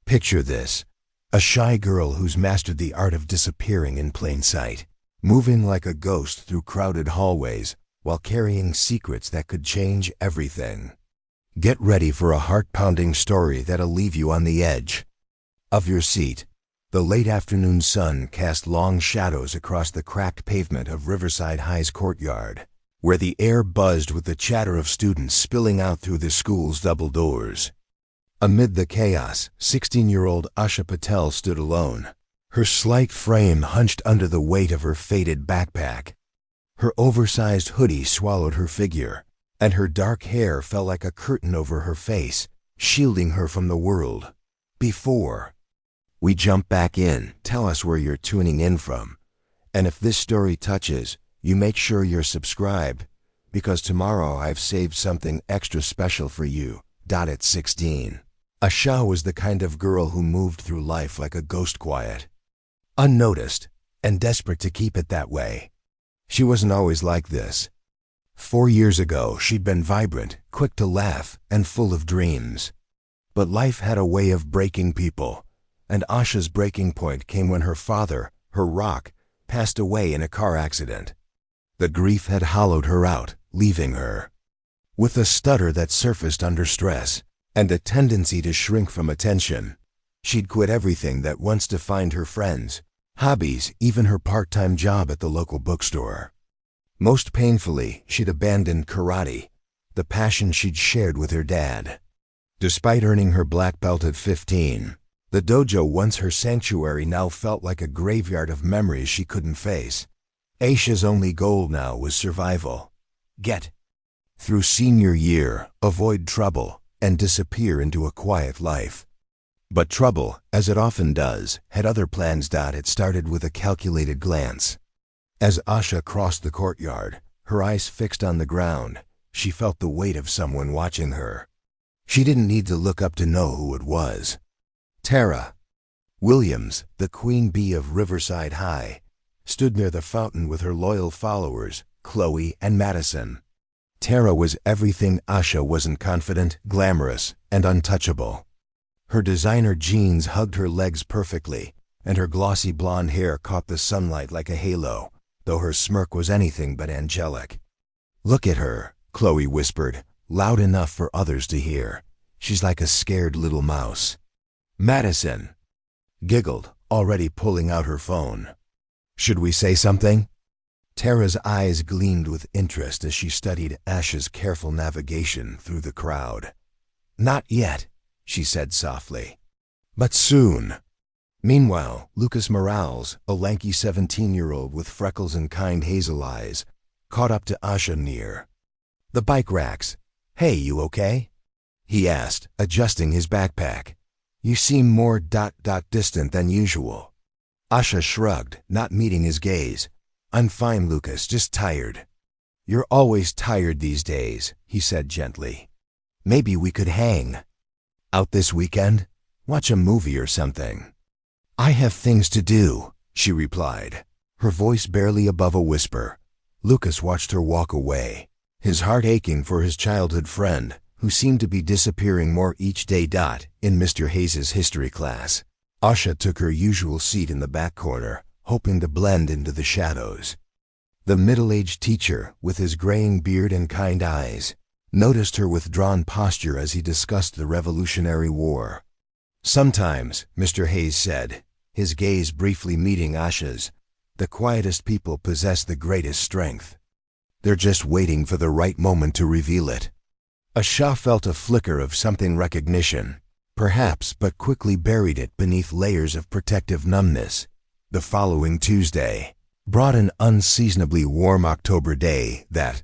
Picture this: a shy girl who's mastered the art of disappearing in plain sight, moving like a ghost through crowded hallways while carrying secrets that could change everything. Get ready for a heart-pounding story that'll leave you on the edge of your seat. The late afternoon sun cast long shadows across the cracked pavement of Riverside High's courtyard, where the air buzzed with the chatter of students spilling out through the school's double doors. Amid the chaos, 16-year-old Asha Patel stood alone, her slight frame hunched under the weight of her faded backpack. Her oversized hoodie swallowed her figure, and her dark hair fell like a curtain over her face, shielding her from the world. Before we jump back in, tell us where you're tuning in from. And if this story touches you, make sure you're subscribed, because tomorrow I've saved something extra special for you. At 16, Asha was the kind of girl who moved through life like a ghost, quiet, unnoticed, and desperate to keep it that way. She wasn't always like this. 4 years ago, she'd been vibrant, quick to laugh, and full of dreams. But life had a way of breaking people, and Asha's breaking point came when her father, her rock, passed away in a car accident. The grief had hollowed her out, leaving her with a stutter that surfaced under stress, and a tendency to shrink from attention. She'd quit everything that once defined her: friends, hobbies, even her part-time job at the local bookstore. Most painfully, she'd abandoned karate, the passion she'd shared with her dad. Despite earning her black belt at 15, the dojo, once her sanctuary, now felt like a graveyard of memories she couldn't face. Asha's only goal now was survival. Get through senior year, avoid trouble, and disappear into a quiet life. But trouble, as it often does, had other plans. It started with a calculated glance. As Asha crossed the courtyard, her eyes fixed on the ground, she felt the weight of someone watching her. She didn't need to look up to know who it was. Tara Williams, the queen bee of Riverside High, stood near the fountain with her loyal followers, Chloe and Madison. Tara was everything Asha wasn't: confident, glamorous, and untouchable. Her designer jeans hugged her legs perfectly, and her glossy blonde hair caught the sunlight like a halo, though her smirk was anything but angelic. "Look at her," Chloe whispered, loud enough for others to hear. "She's like a scared little mouse." Madison giggled, already pulling out her phone. "Should we say something?" Tara's eyes gleamed with interest as she studied Asha's careful navigation through the crowd. "Not yet," she said softly, "but soon." Meanwhile, Lucas Morales, a lanky 17-year-old with freckles and kind hazel eyes, caught up to Asha near the bike racks. "Hey, you okay?" he asked, adjusting his backpack. "You seem more distant than usual." Asha shrugged, not meeting his gaze. "I'm fine, Lucas, just tired." "You're always tired these days," he said gently. "Maybe we could hang out this weekend? Watch a movie or something." "I have things to do," she replied, her voice barely above a whisper. Lucas watched her walk away, his heart aching for his childhood friend, who seemed to be disappearing more each day. In Mr. Hayes' history class, Asha took her usual seat in the back corner, hoping to blend into the shadows. The middle-aged teacher, with his graying beard and kind eyes, noticed her withdrawn posture as he discussed the Revolutionary War. "Sometimes," Mr. Hayes said, his gaze briefly meeting Asha's, "the quietest people possess the greatest strength. They're just waiting for the right moment to reveal it." Asha felt a flicker of something: recognition, perhaps, but quickly buried it beneath layers of protective numbness. The following Tuesday brought an unseasonably warm October day that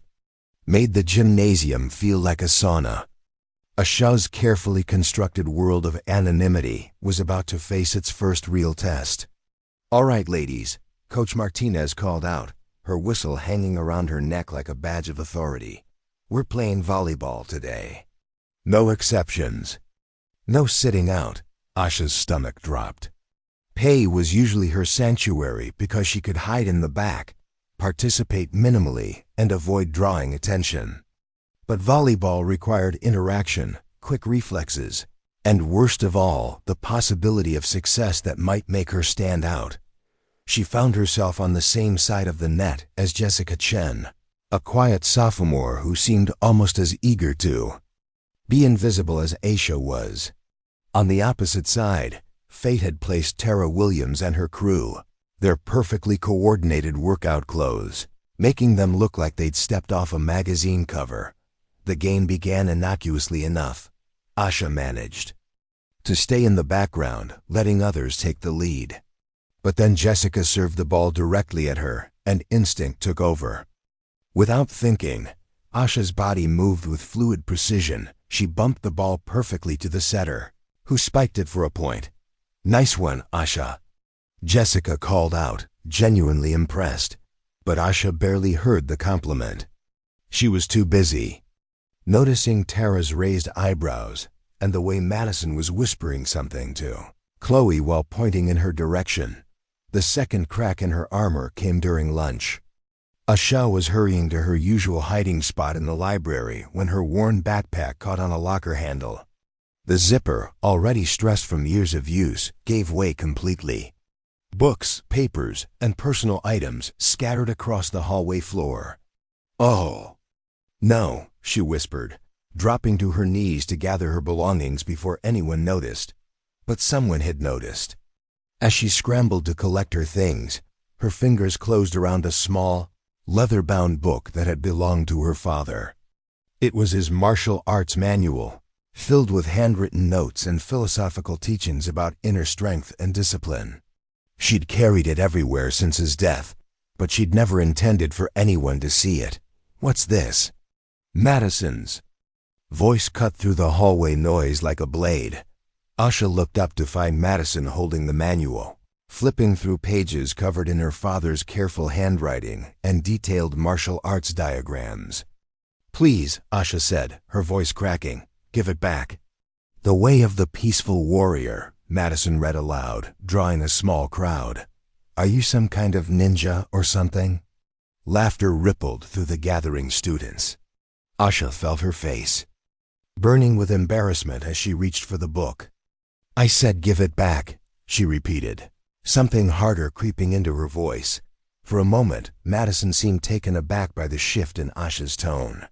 made the gymnasium feel like a sauna. Asha's carefully constructed world of anonymity was about to face its first real test. "All right, ladies," Coach Martinez called out, her whistle hanging around her neck like a badge of authority. "We're playing volleyball today. No exceptions. No sitting out." Asha's stomach dropped. Pay was usually her sanctuary because she could hide in the back, participate minimally, and avoid drawing attention. But volleyball required interaction, quick reflexes, And worst of all, the possibility of success that might make her stand out. She found herself on the same side of the net as Jessica Chen, a quiet sophomore who seemed almost as eager to be invisible as Asha was. On the opposite side, fate had placed Tara Williams and her crew, their perfectly coordinated workout clothes, making them look like they'd stepped off a magazine cover. The game began innocuously enough. Asha managed to stay in the background, letting others take the lead. But then Jessica served the ball directly at her, and instinct took over. Without thinking, Asha's body moved with fluid precision. She bumped the ball perfectly to the setter, who spiked it for a point. "Nice one, Asha," Jessica called out, genuinely impressed. But Asha barely heard the compliment. She was too busy noticing Tara's raised eyebrows and the way Madison was whispering something to Chloe while pointing in her direction. The second crack in her armor came during lunch. Asha was hurrying to her usual hiding spot in the library when her worn backpack caught on a locker handle. The zipper, already stressed from years of use, gave way completely. Books, papers, and personal items scattered across the hallway floor. "Oh, no," she whispered, dropping to her knees to gather her belongings before anyone noticed. But someone had noticed. As she scrambled to collect her things, her fingers closed around a small, leather-bound book that had belonged to her father. It was his martial arts manual, filled with handwritten notes and philosophical teachings about inner strength and discipline. She'd carried it everywhere since his death, but she'd never intended for anyone to see it. "What's this?" Madison's voice cut through the hallway noise like a blade. Asha looked up to find Madison holding the manual, flipping through pages covered in her father's careful handwriting and detailed martial arts diagrams. "Please," Asha said, her voice cracking, "give it back." "The Way of the Peaceful Warrior," Madison read aloud, drawing a small crowd. "Are you some kind of ninja or something?" Laughter rippled through the gathering students. Asha felt her face burning with embarrassment as she reached for the book. "I said give it back," she repeated, something harder creeping into her voice. For a moment, Madison seemed taken aback by the shift in Asha's tone.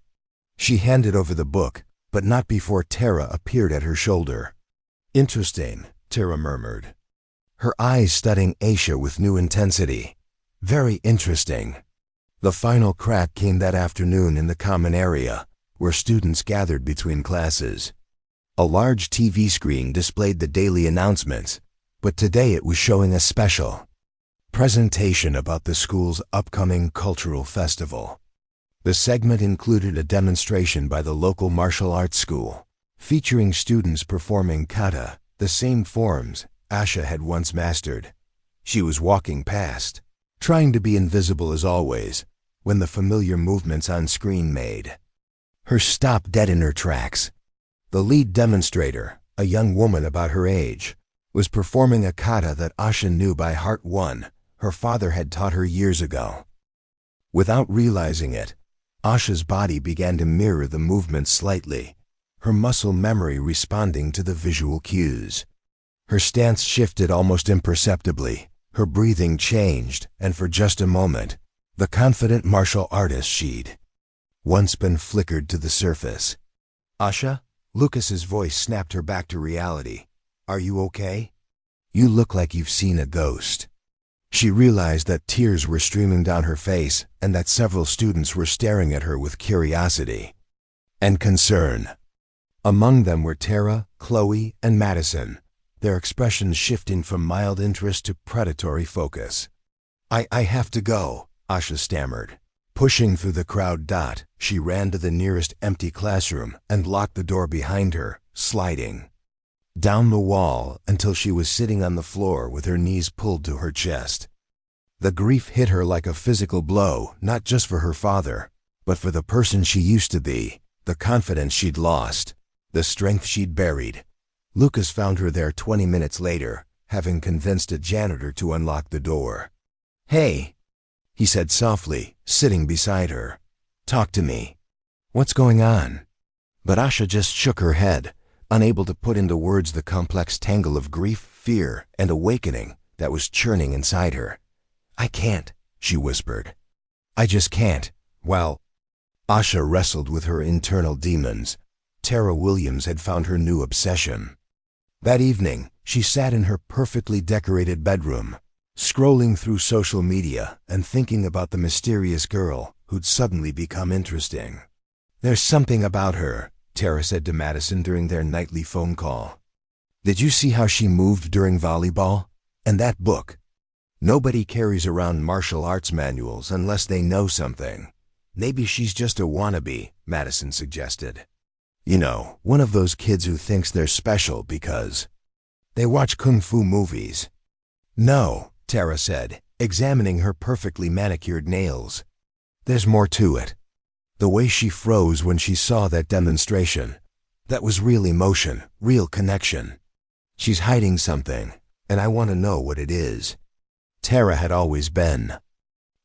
She handed over the book, but not before Tara appeared at her shoulder. "Interesting," Tara murmured, her eyes studying Asha with new intensity. "Very interesting." The final crack came that afternoon in the common area, where students gathered between classes. A large TV screen displayed the daily announcements, but today it was showing a special presentation about the school's upcoming cultural festival. The segment included a demonstration by the local martial arts school, featuring students performing kata, the same forms Asha had once mastered. She was walking past, trying to be invisible as always, when the familiar movements on screen made her stop dead in her tracks. The lead demonstrator, a young woman about her age, was performing a kata that Asha knew by heart. One her father had taught her years ago. Without realizing it, Asha's body began to mirror the movements slightly, her muscle memory responding to the visual cues. Her stance shifted almost imperceptibly, her breathing changed, and for just a moment, the confident martial artist she'd once been flickered to the surface. "Asha?" Lucas's voice snapped her back to reality. "Are you okay? You look like you've seen a ghost." She realized that tears were streaming down her face and that several students were staring at her with curiosity and concern. Among them were Tara, Chloe, and Madison, their expressions shifting from mild interest to predatory focus. I have to go," Asha stammered. Pushing through the crowd, she ran to the nearest empty classroom and locked the door behind her, sliding down the wall until she was sitting on the floor with her knees pulled to her chest. The grief hit her like a physical blow, not just for her father, but for the person she used to be, the confidence she'd lost, the strength she'd buried. Lucas found her there 20 minutes later, having convinced a janitor to unlock the door. "Hey," he said softly, sitting beside her. "Talk to me. What's going on?" But Asha just shook her head, unable to put into words the complex tangle of grief, fear, and awakening that was churning inside her. "I can't," she whispered. "I just can't." Well, Asha wrestled with her internal demons. Tara Williams had found her new obsession. That evening, she sat in her perfectly decorated bedroom, scrolling through social media and thinking about the mysterious girl who'd suddenly become interesting. "There's something about her," Tara said to Madison during their nightly phone call. "Did you see how she moved during volleyball? And that book? Nobody carries around martial arts manuals unless they know something. Maybe she's just a wannabe," Madison suggested. "You know, one of those kids who thinks they're special because they watch kung fu movies." "No," Tara said, examining her perfectly manicured nails. "There's more to it." The way she froze when she saw that demonstration. That was real emotion, real connection. "She's hiding something, and I want to know what it is." Tara had always been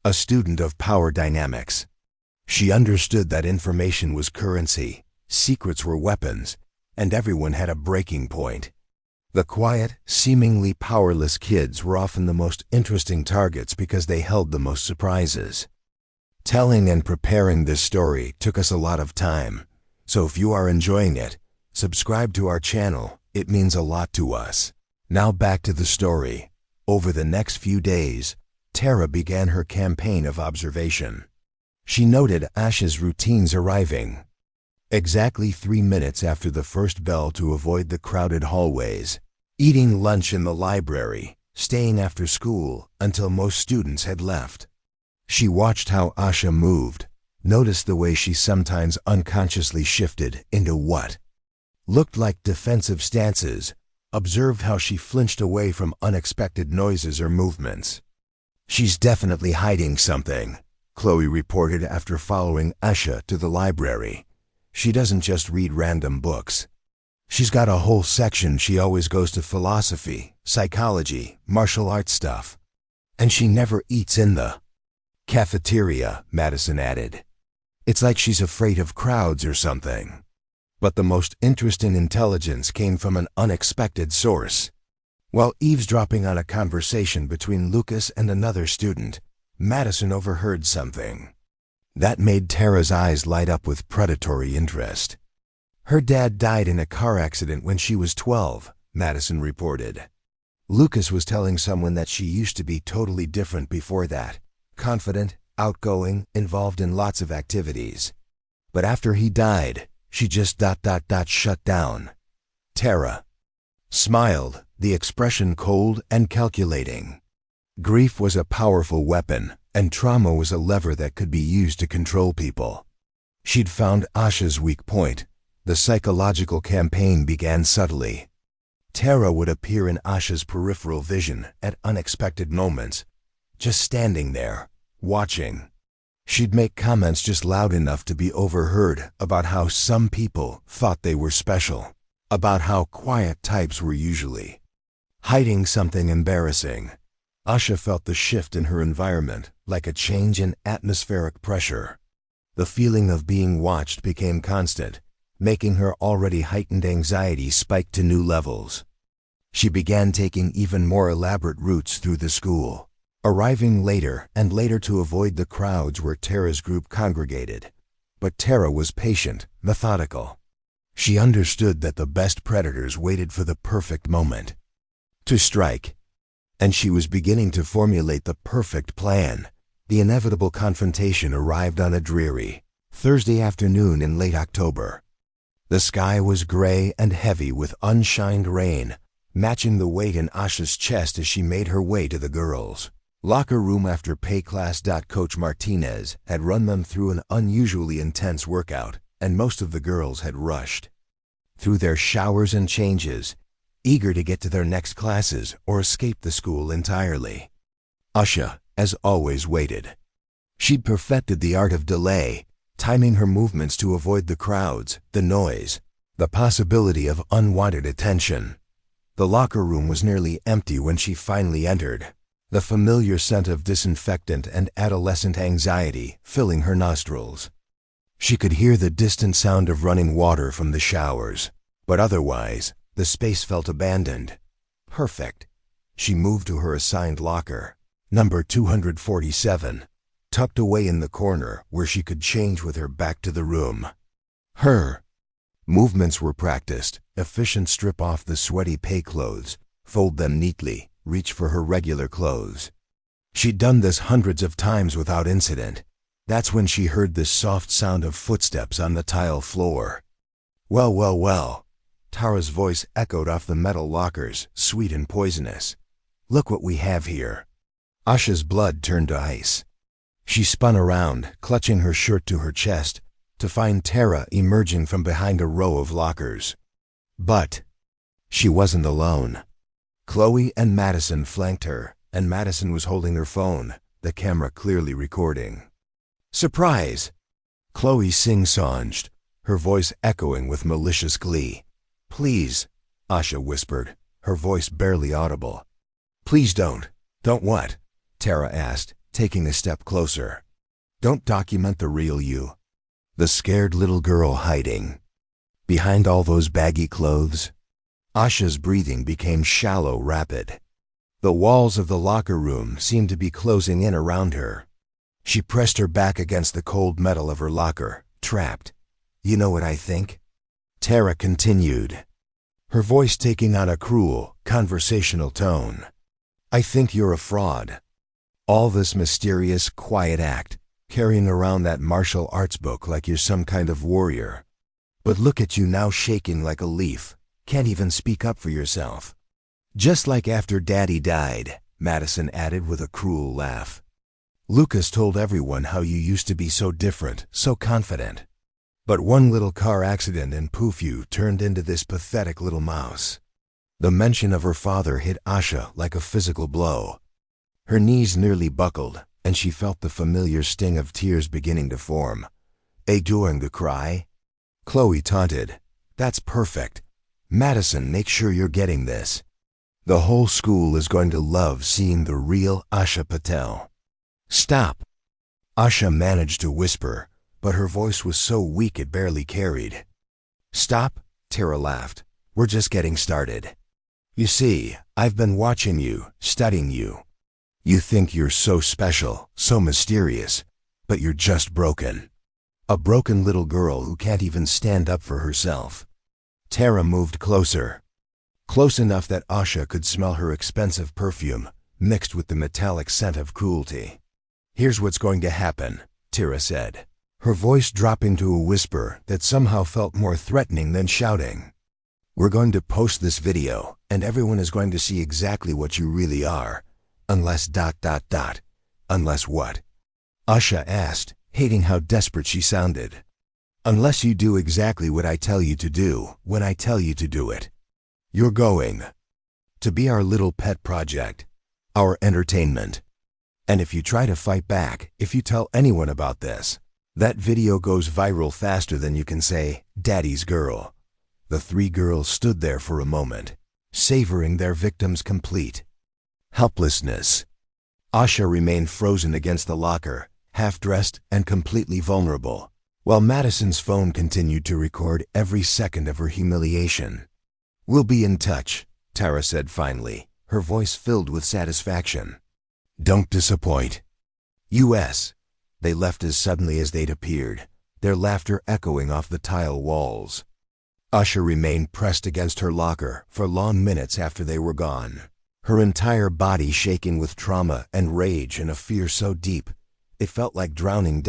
a student of power dynamics. She understood that information was currency, secrets were weapons, and everyone had a breaking point. The quiet, seemingly powerless kids were often the most interesting targets because they held the most surprises. Telling and preparing this story took us a lot of time, so if you are enjoying it, subscribe to our channel. It means a lot to us. Now back to the story. Over the next few days, Tara began her campaign of observation. She noted Asha's routines arriving exactly 3 minutes after the first bell to avoid the crowded hallways, eating lunch in the library, staying after school until most students had left. She watched how Asha moved, noticed the way she sometimes unconsciously shifted into what looked like defensive stances, observed how she flinched away from unexpected noises or movements. "She's definitely hiding something," Chloe reported after following Asha to the library. "She doesn't just read random books. She's got a whole section. She always goes to philosophy, psychology, martial arts stuff. And she never eats in the cafeteria," Madison added. "It's like she's afraid of crowds or something." But the most interesting intelligence came from an unexpected source. While eavesdropping on a conversation between Lucas and another student, Madison overheard something that made Tara's eyes light up with predatory interest. "Her dad died in a car accident when she was 12, Madison reported. Lucas was telling someone that she used to be totally different before that, confident, outgoing, involved in lots of activities. But after he died, she just shut down." Tara smiled, the expression cold and calculating. Grief was a powerful weapon, and trauma was a lever that could be used to control people. She'd found Asha's weak point. The psychological campaign began subtly. Tara would appear in Asha's peripheral vision at unexpected moments, just standing there, watching. She'd make comments just loud enough to be overheard about how some people thought they were special, about how quiet types were usually hiding something embarrassing. Asha felt the shift in her environment, like a change in atmospheric pressure. The feeling of being watched became constant, making her already heightened anxiety spike to new levels. She began taking even more elaborate routes through the school, arriving later and later to avoid the crowds where Tara's group congregated. But Tara was patient, methodical. She understood that the best predators waited for the perfect moment to strike. And she was beginning to formulate the perfect plan. The inevitable confrontation arrived on a dreary Thursday afternoon in late October. The sky was gray and heavy with unshined rain, matching the weight in Asha's chest as she made her way to the girls' locker room after pay class. Coach Martinez had run them through an unusually intense workout, and most of the girls had rushed through their showers and changes, eager to get to their next classes or escape the school entirely. Asha, as always, waited. She'd perfected the art of delay, timing her movements to avoid the crowds, the noise, the possibility of unwanted attention. The locker room was nearly empty when she finally entered, the familiar scent of disinfectant and adolescent anxiety filling her nostrils. She could hear the distant sound of running water from the showers, But otherwise, the space felt abandoned. Perfect. She moved to her assigned locker, number 247, tucked away in the corner where she could change with her back to the room. Her movements were practiced, efficient. Strip off the sweaty pay clothes, fold them neatly, reach for her regular clothes. She'd done this hundreds of times without incident. That's when she heard this soft sound of footsteps on the tile floor. Well, well, well. Tara's voice echoed off the metal lockers, sweet and poisonous. Look what we have here. Asha's blood turned to ice. She spun around, clutching her shirt to her chest, to find Tara emerging from behind a row of lockers. But she wasn't alone. Chloe and Madison flanked her, and Madison was holding her phone, the camera clearly recording. Surprise! Chloe sing-songed, her voice echoing with malicious glee. Please, Asha whispered, her voice barely audible. Please don't. Don't what? Tara asked, taking a step closer. Don't document the real you. The scared little girl hiding behind all those baggy clothes. Asha's breathing became shallow, rapid. The walls of the locker room seemed to be closing in around her. She pressed her back against the cold metal of her locker, trapped. You know what I think? Tara continued, her voice taking on a cruel, conversational tone. I think you're a fraud. All this mysterious, quiet act, carrying around that martial arts book like you're some kind of warrior. But look at you now, shaking like a leaf, can't even speak up for yourself. Just like after Daddy died, Madison added with a cruel laugh. Lucas told everyone how you used to be so different, so confident. But one little car accident and poof, you turned into this pathetic little mouse. The mention of her father hit Asha like a physical blow. Her knees nearly buckled, and she felt the familiar sting of tears beginning to form. Going to cry? Chloe taunted. That's perfect. Madison, make sure you're getting this. The whole school is going to love seeing the real Asha Patel. Stop! Asha managed to whisper, but her voice was so weak it barely carried. Stop, Tara laughed. We're just getting started. You see, I've been watching you, studying you. You think you're so special, so mysterious, but you're just broken. A broken little girl who can't even stand up for herself. Tara moved closer. Close enough that Asha could smell her expensive perfume, mixed with the metallic scent of cruelty. Here's what's going to happen, Tara said, her voice dropping to a whisper that somehow felt more threatening than shouting. We're going to post this video, and everyone is going to see exactly what you really are. Unless ... Unless what? Asha asked, hating how desperate she sounded. Unless you do exactly what I tell you to do, when I tell you to do it. You're going to be our little pet project, our entertainment. And if you try to fight back, if you tell anyone about this, that video goes viral faster than you can say, Daddy's girl. The three girls stood there for a moment, savoring their victim's complete helplessness. Asha remained frozen against the locker, half-dressed and completely vulnerable, while Madison's phone continued to record every second of her humiliation. We'll be in touch, Tara said finally, her voice filled with satisfaction. Don't disappoint. U.S. They left as suddenly as they'd appeared, their laughter echoing off the tile walls. Asha remained pressed against her locker for long minutes after they were gone, her entire body shaking with trauma and rage and a fear so deep, it felt like drowning.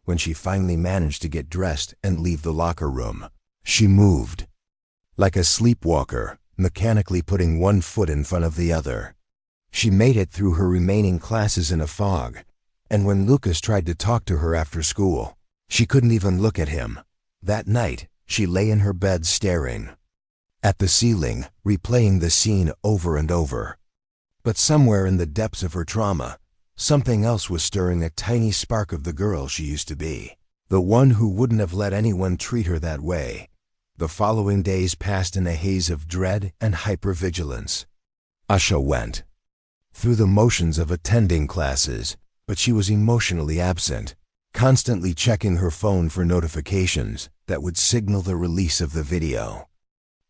When she finally managed to get dressed and leave the locker room, she moved like a sleepwalker, mechanically putting one foot in front of the other. She made it through her remaining classes in a fog, and when Lucas tried to talk to her after school, she couldn't even look at him. That night, she lay in her bed staring at the ceiling, replaying the scene over and over. But somewhere in the depths of her trauma, something else was stirring, a tiny spark of the girl she used to be, the one who wouldn't have let anyone treat her that way. The following days passed in a haze of dread and hypervigilance. Asha went through the motions of attending classes, but she was emotionally absent, constantly checking her phone for notifications that would signal the release of the video.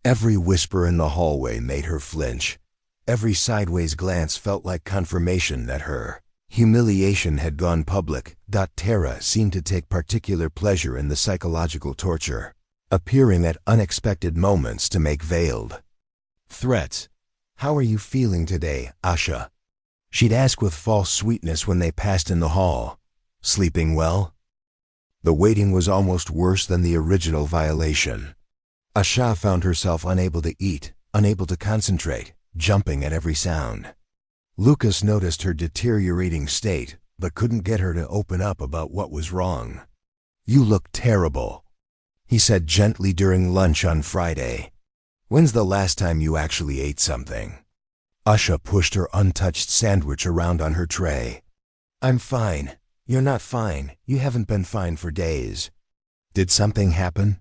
Every whisper in the hallway made her flinch. Every sideways glance felt like confirmation that her humiliation had gone public. Tara seemed to take particular pleasure in the psychological torture, appearing at unexpected moments to make veiled threats. "How are you feeling today, Asha?" she'd ask with false sweetness when they passed in the hall. "Sleeping well?" The waiting was almost worse than the original violation. Asha found herself unable to eat, unable to concentrate, jumping at every sound. Lucas noticed her deteriorating state, but couldn't get her to open up about what was wrong. "You look terrible," he said gently during lunch on Friday. "When's the last time you actually ate something?" Asha pushed her untouched sandwich around on her tray. "I'm fine." "You're not fine. You haven't been fine for days." "Did something happen?"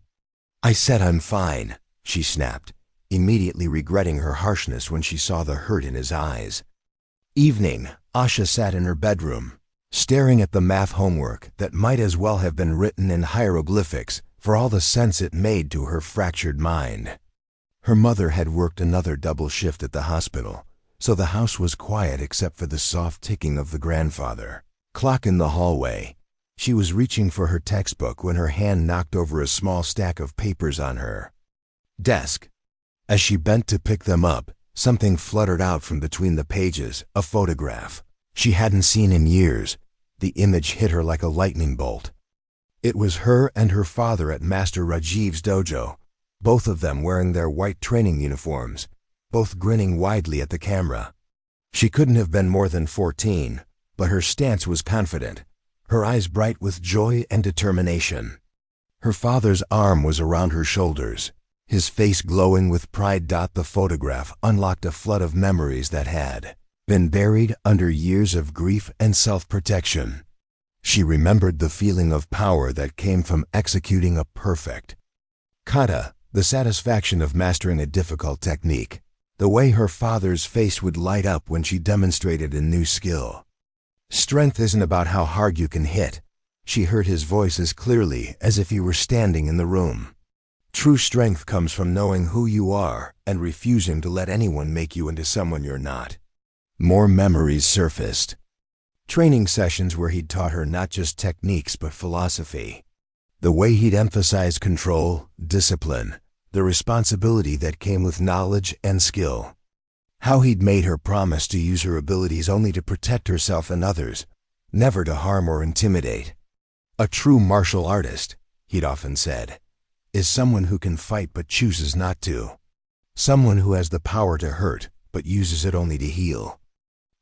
"I said I'm fine," she snapped, immediately regretting her harshness when she saw the hurt in his eyes. Evening, Asha sat in her bedroom, staring at the math homework that might as well have been written in hieroglyphics for all the sense it made to her fractured mind. Her mother had worked another double shift at the hospital, so the house was quiet except for the soft ticking of the grandfather clock in the hallway. She was reaching for her textbook when her hand knocked over a small stack of papers on her desk. As she bent to pick them up, something fluttered out from between the pages, a photograph she hadn't seen in years. The image hit her like a lightning bolt. It was her and her father at Master Rajiv's dojo, both of them wearing their white training uniforms, both grinning widely at the camera. She couldn't have been more than 14, but her stance was confident, her eyes bright with joy and determination. Her father's arm was around her shoulders, his face glowing with pride. The photograph unlocked a flood of memories that had been buried under years of grief and self-protection. She remembered the feeling of power that came from executing a perfect kata, the satisfaction of mastering a difficult technique, the way her father's face would light up when she demonstrated a new skill. "Strength isn't about how hard you can hit." She heard his voice as clearly as if he were standing in the room. "True strength comes from knowing who you are and refusing to let anyone make you into someone you're not." More memories surfaced. Training sessions where he'd taught her not just techniques but philosophy. The way he'd emphasized control, discipline, the responsibility that came with knowledge and skill. How he'd made her promise to use her abilities only to protect herself and others, never to harm or intimidate. "A true martial artist," he'd often said, "is someone who can fight but chooses not to. Someone who has the power to hurt but uses it only to heal."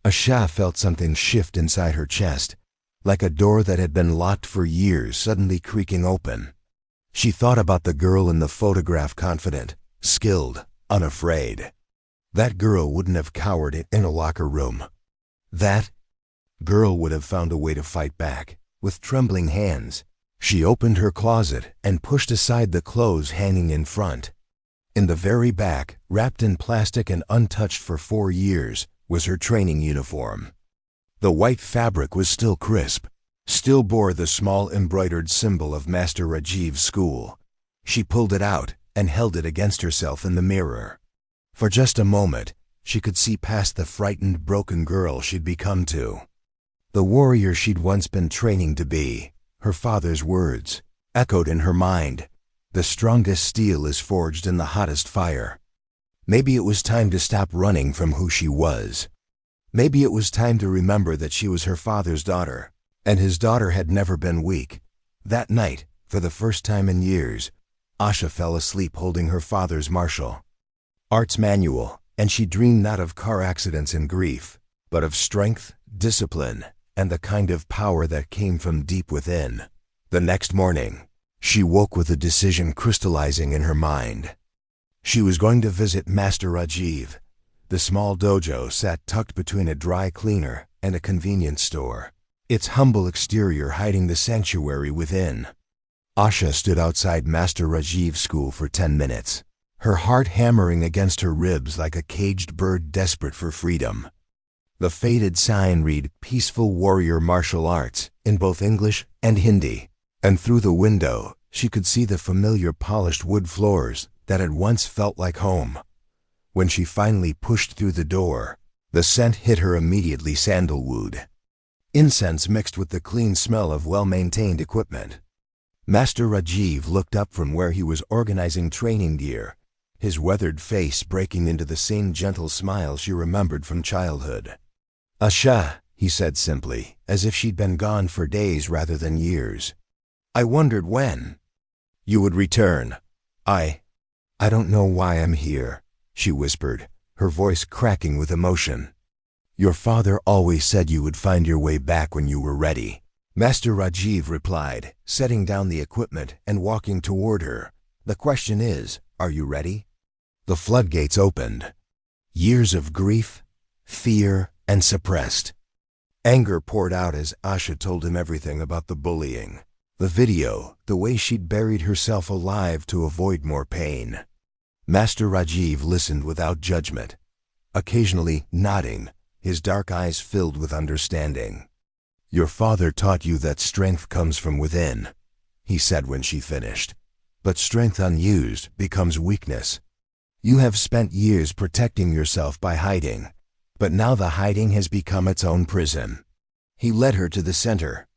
Asha felt something shift inside her chest, like a door that had been locked for years suddenly creaking open. She thought about the girl in the photograph, confident, skilled, unafraid. That girl wouldn't have cowered in a locker room. That girl would have found a way to fight back. With trembling hands, she opened her closet and pushed aside the clothes hanging in front. In the very back, wrapped in plastic and untouched for 4 years, was her training uniform. The white fabric was still crisp, still bore the small embroidered symbol of Master Rajiv's school. She pulled it out and held it against herself in the mirror. For just a moment, she could see past the frightened, broken girl she'd become to the warrior she'd once been training to be. Her father's words echoed in her mind. "The strongest steel is forged in the hottest fire." Maybe it was time to stop running from who she was. Maybe it was time to remember that she was her father's daughter, and his daughter had never been weak. That night, for the first time in years, Asha fell asleep holding her father's martial arts manual, and she dreamed not of car accidents and grief, but of strength, discipline, and the kind of power that came from deep within. The next morning, she woke with a decision crystallizing in her mind. She was going to visit Master Rajiv. The small dojo sat tucked between a dry cleaner and a convenience store, its humble exterior hiding the sanctuary within. Asha stood outside Master Rajiv's school for 10 minutes, her heart hammering against her ribs like a caged bird desperate for freedom. The faded sign read "Peaceful Warrior Martial Arts" in both English and Hindi, and through the window she could see the familiar polished wood floors, that had once felt like home. When she finally pushed through the door, the scent hit her immediately: sandalwood. Incense mixed with the clean smell of well-maintained equipment. Master Rajiv looked up from where he was organizing training gear, his weathered face breaking into the same gentle smile she remembered from childhood. "Asha," he said simply, as if she'd been gone for days rather than years. "I wondered when you would return. I don't know why I'm here," she whispered, her voice cracking with emotion. "Your father always said you would find your way back when you were ready," Master Rajiv replied, setting down the equipment and walking toward her. "The question is, are you ready?" The floodgates opened. Years of grief, fear, and suppressed anger poured out as Asha told him everything about the bullying, the video, the way she'd buried herself alive to avoid more pain. Master Rajiv listened without judgment, occasionally nodding, his dark eyes filled with understanding. "Your father taught you that strength comes from within," he said when she finished. "But strength unused becomes weakness. You have spent years protecting yourself by hiding, but now the hiding has become its own prison." He led her to the center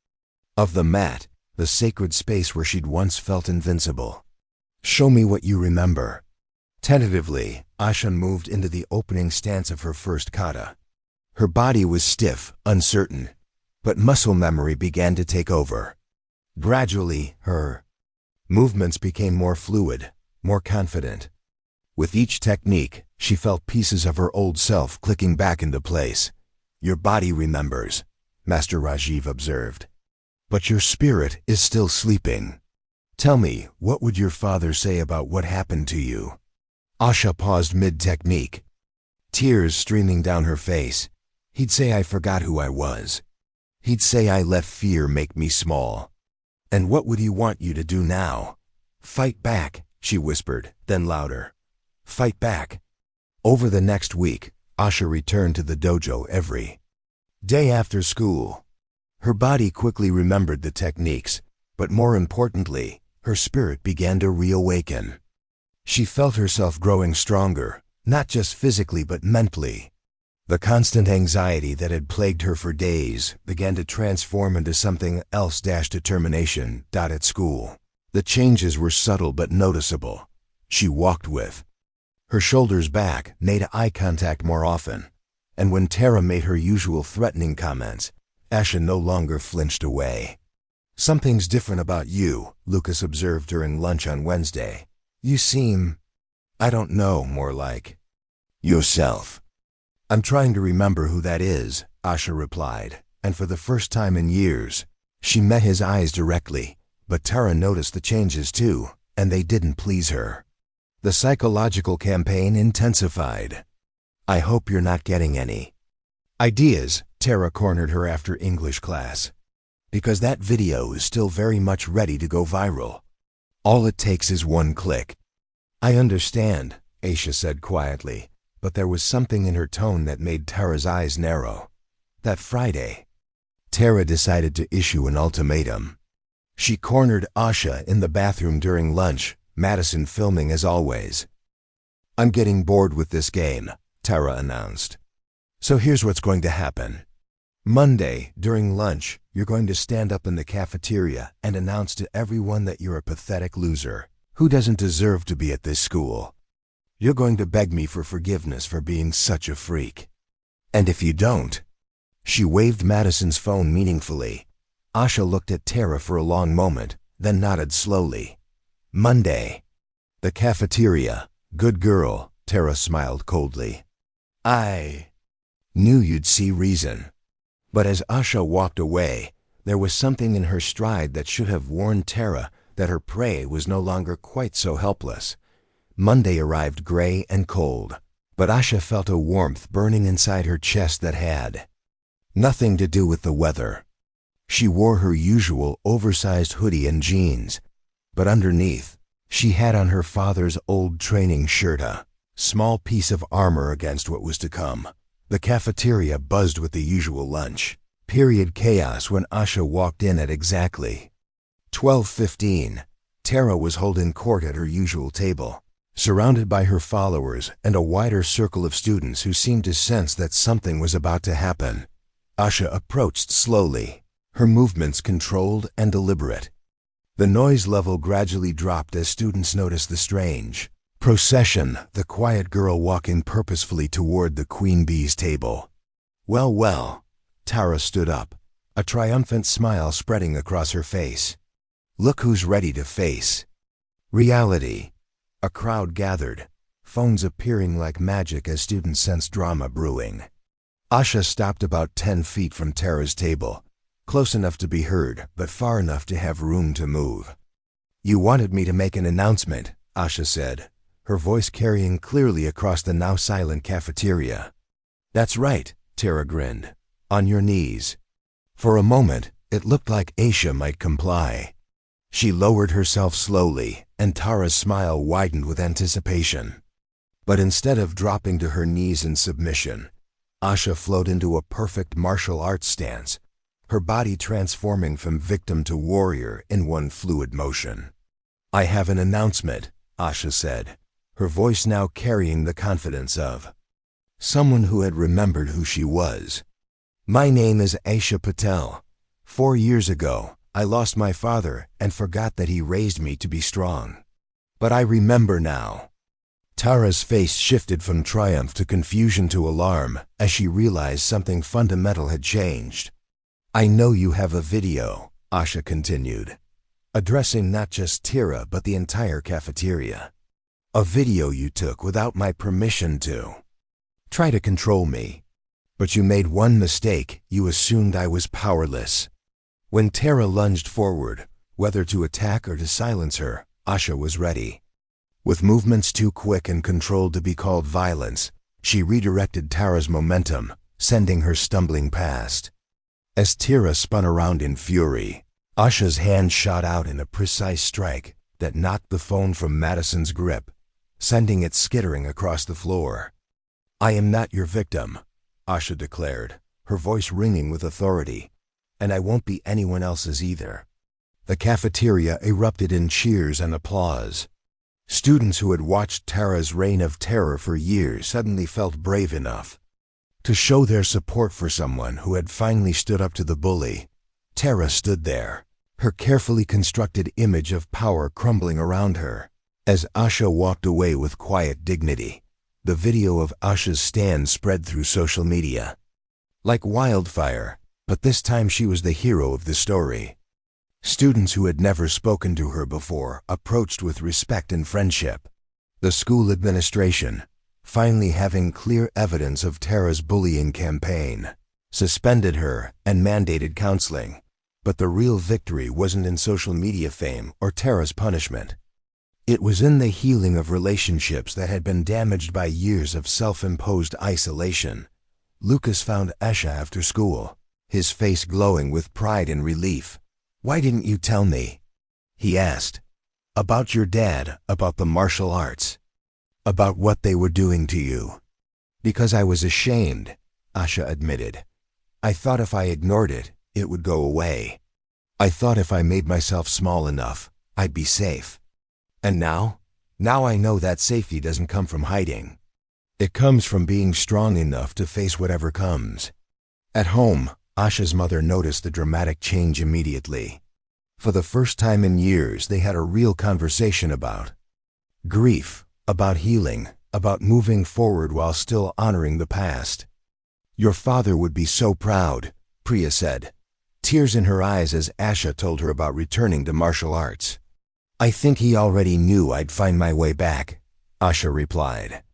of the mat, the sacred space where she'd once felt invincible. "Show me what you remember." Tentatively, Asha moved into the opening stance of her first kata. Her body was stiff, uncertain, but muscle memory began to take over. Gradually, her movements became more fluid, more confident. With each technique, she felt pieces of her old self clicking back into place. "Your body remembers," Master Rajiv observed. "But your spirit is still sleeping. Tell me, what would your father say about what happened to you?" Asha paused mid-technique, tears streaming down her face. "He'd say I forgot who I was. He'd say I let fear make me small." "And what would he want you to do now?" "Fight back," she whispered, then louder. "Fight back." Over the next week, Asha returned to the dojo every day after school. Her body quickly remembered the techniques, but more importantly, her spirit began to reawaken. She felt herself growing stronger, not just physically but mentally. The constant anxiety that had plagued her for days began to transform into something else: determination. At school, the changes were subtle but noticeable. She walked with her shoulders back, made eye contact more often, and when Tara made her usual threatening comments, Asha no longer flinched away. "Something's different about you," Lucas observed during lunch on Wednesday. "You seem, I don't know, more like yourself." "I'm trying to remember who that is," Asha replied, and for the first time in years, she met his eyes directly. But Tara noticed the changes too, and they didn't please her. The psychological campaign intensified. "I hope you're not getting any ideas," Tara cornered her after English class. "Because that video is still very much ready to go viral. All it takes is one click." "I understand," Asha said quietly, but there was something in her tone that made Tara's eyes narrow. That Friday, Tara decided to issue an ultimatum. She cornered Asha in the bathroom during lunch, Madison filming as always. "I'm getting bored with this game," Tara announced. "So here's what's going to happen. Monday, during lunch, you're going to stand up in the cafeteria and announce to everyone that you're a pathetic loser who doesn't deserve to be at this school. You're going to beg me for forgiveness for being such a freak. And if you don't—" She waved Madison's phone meaningfully. Asha looked at Tara for a long moment, then nodded slowly. "Monday. The cafeteria. Good girl," Tara smiled coldly. "I knew you'd see reason." But as Asha walked away, there was something in her stride that should have warned Tara that her prey was no longer quite so helpless. Monday arrived gray and cold, but Asha felt a warmth burning inside her chest that had nothing to do with the weather. She wore her usual oversized hoodie and jeans, but underneath, she had on her father's old training shirt, a small piece of armor against what was to come. The cafeteria buzzed with the usual lunch period chaos when Asha walked in at exactly 12:15. Tara was holding court at her usual table, Surrounded by her followers and a wider circle of students who seemed to sense that something was about to happen, Asha approached slowly, her movements controlled and deliberate. The noise level gradually dropped as students noticed the strange procession, the quiet girl walking purposefully toward the queen bee's table. Well, well, Tara stood up, a triumphant smile spreading across her face. Look who's ready to face reality. A crowd gathered, phones appearing like magic as students sensed drama brewing. Asha stopped about 10 feet from Tara's table, close enough to be heard, but far enough to have room to move. You wanted me to make an announcement, Asha said, her voice carrying clearly across the now silent cafeteria. That's right, Tara grinned. On your knees. For a moment, it looked like Asha might comply. She lowered herself slowly, and Tara's smile widened with anticipation. But instead of dropping to her knees in submission, Asha flowed into a perfect martial arts stance, her body transforming from victim to warrior in one fluid motion. I have an announcement, Asha said, her voice now carrying the confidence of someone who had remembered who she was. My name is Asha Patel. 4 years ago, I lost my father and forgot that he raised me to be strong. But I remember now. Tara's face shifted from triumph to confusion to alarm as she realized something fundamental had changed. I know you have a video, Asha continued, addressing not just Tara but the entire cafeteria. A video you took without my permission to try to control me. But you made one mistake, you assumed I was powerless. When Tara lunged forward, whether to attack or to silence her, Asha was ready. With movements too quick and controlled to be called violence, she redirected Tara's momentum, sending her stumbling past. As Tara spun around in fury, Asha's hand shot out in a precise strike that knocked the phone from Madison's grip, sending it skittering across the floor. I am not your victim, Asha declared, her voice ringing with authority. And I won't be anyone else's either. The cafeteria erupted in cheers and applause. Students who had watched Tara's reign of terror for years suddenly felt brave enough to show their support for someone who had finally stood up to the bully. Tara stood there, her carefully constructed image of power crumbling around her. As Asha walked away with quiet dignity, the video of Asha's stand spread through social media like wildfire. But this time she was the hero of the story. Students who had never spoken to her before approached with respect and friendship. The school administration, finally having clear evidence of Tara's bullying campaign, suspended her and mandated counseling. But the real victory wasn't in social media fame or Tara's punishment. It was in the healing of relationships that had been damaged by years of self-imposed isolation. Lucas found Asha after school, his face glowing with pride and relief. Why didn't you tell me? He asked. About your dad, about the martial arts, about what they were doing to you. Because I was ashamed, Asha admitted. I thought if I ignored it, it would go away. I thought if I made myself small enough, I'd be safe. And now I know that safety doesn't come from hiding. It comes from being strong enough to face whatever comes. At home, Asha's mother noticed the dramatic change immediately. For the first time in years, they had a real conversation about grief, about healing, about moving forward while still honoring the past. Your father would be so proud, Priya said, tears in her eyes as Asha told her about returning to martial arts. I think he already knew I'd find my way back, Asha replied.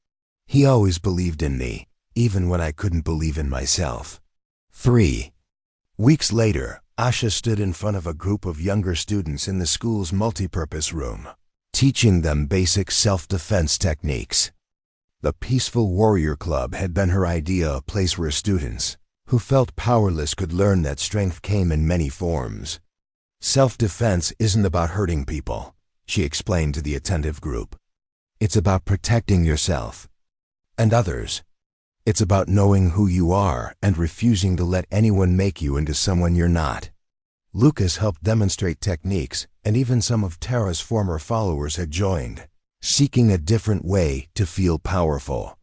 He always believed in me, even when I couldn't believe in myself. 3 weeks later, Asha stood in front of a group of younger students in the school's multipurpose room, teaching them basic self-defense techniques. The Peaceful Warrior Club had been her idea, a place where students who felt powerless could learn that strength came in many forms. Self-defense isn't about hurting people, she explained to the attentive group. It's about protecting yourself and others. It's about knowing who you are and refusing to let anyone make you into someone you're not. Lucas helped demonstrate techniques, and even some of Tara's former followers had joined, seeking a different way to feel powerful.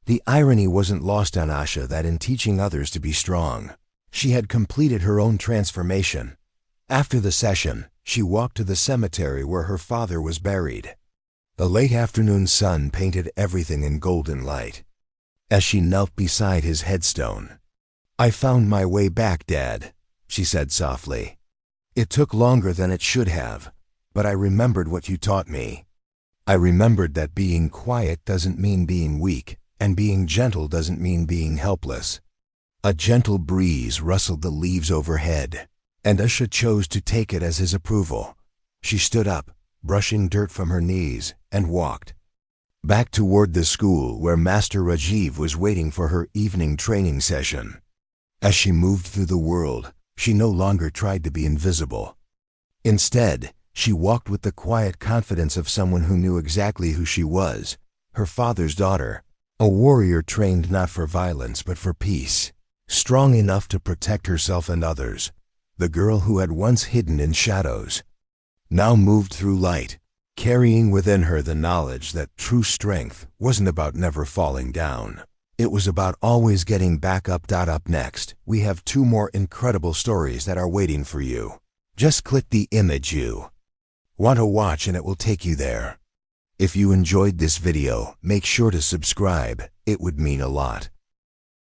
The irony wasn't lost on Asha that in teaching others to be strong, she had completed her own transformation. After the session, she walked to the cemetery where her father was buried. The late afternoon sun painted everything in golden light. As she knelt beside his headstone, "I found my way back, Dad," she said softly. "It took longer than it should have, but I remembered what you taught me. I remembered that being quiet doesn't mean being weak, and being gentle doesn't mean being helpless." A gentle breeze rustled the leaves overhead, and Asha chose to take it as his approval. She stood up, brushing dirt from her knees, and walked back toward the school where Master Rajiv was waiting for her evening training session. As she moved through the world, she no longer tried to be invisible. Instead, she walked with the quiet confidence of someone who knew exactly who she was, her father's daughter, a warrior trained not for violence but for peace, strong enough to protect herself and others. The girl who had once hidden in shadows now moved through light, carrying within her the knowledge that true strength wasn't about never falling down. It was about always getting back up. Up next, we have 2 more incredible stories that are waiting for you. Just click the image you want to watch and it will take you there. If you enjoyed this video, make sure to subscribe. It would mean a lot.